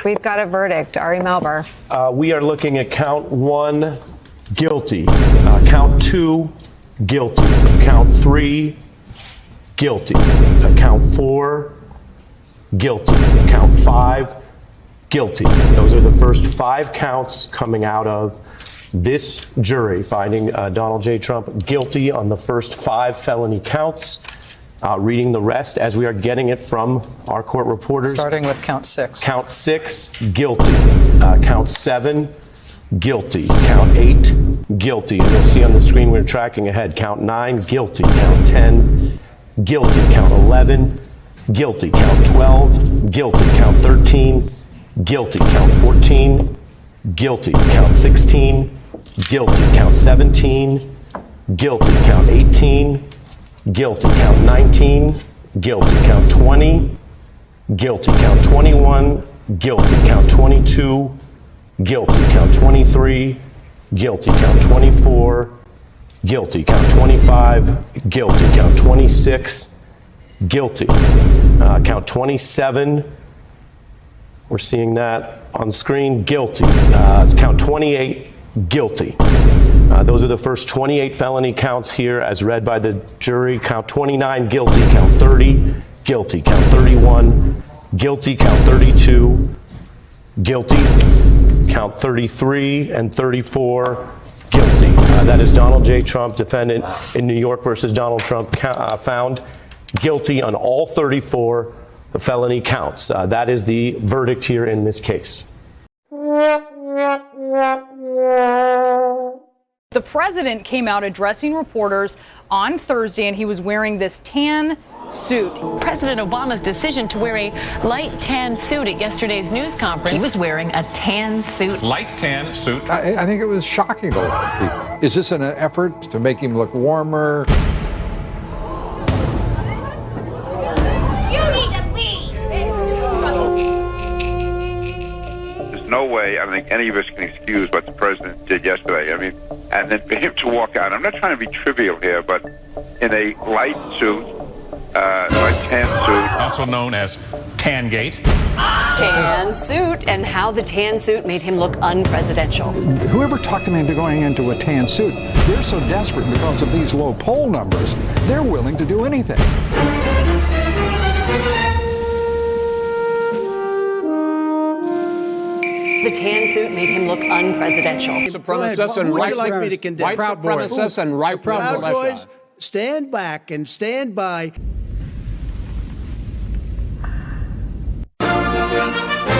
We've got a verdict. Ari Melber. We are looking at count 1, guilty. Count 2, guilty. Count 3, guilty. Count 4, guilty. Count 5, guilty. Those are the first 5 counts coming out of this jury, finding Donald J. Trump guilty on the first 5 felony counts. Reading the rest as we are getting it from our court reporters. Starting with count 6. Count 6, guilty. Count 7, guilty. Count 8, guilty. And you'll see on the screen we're tracking ahead. Count 9, guilty. Count 10, guilty. Count 11, guilty. Count 12, guilty. Count 13, guilty. Count 14, guilty. Count 16, guilty. Count 17, guilty. Count 18, guilty. Count 19, guilty. Count 20, guilty. Count 21, guilty. Count 22, guilty. Count 23, guilty. Count 24, guilty. Count 25, guilty. Count 26, guilty. Count 27, we're seeing that on screen, guilty. Count 28, guilty. Those are the first 28 felony counts here as read by the jury. Count 29, guilty. Count 30, guilty. Count 31, guilty. Count 32, guilty. Count 33 and 34, guilty. That is Donald J. Trump, defendant in New York versus Donald Trump, found guilty on all 34 felony counts. That is the verdict here in this case. The president came out addressing reporters on Thursday, and he was wearing this tan suit. President Obama's decision to wear a light tan suit at yesterday's news conference. He was wearing a tan suit. Light tan suit. I think it was shocking to a lot of people. Is this an effort to make him look warmer? No way I don't think any of us can excuse what the president did yesterday. I mean, and then for him to walk out, I'm not trying to be trivial here, but in a light suit, light tan suit. Also known as Tangate. Tan suit, and how the tan suit made him look unpresidential. Whoever talked him into going into a tan suit, they're so desperate because of these low poll numbers, they're willing to do anything. The tan suit made him look unpresidential. Supremacists and white supremacists and right militia. Proud Boys, stand back and stand by.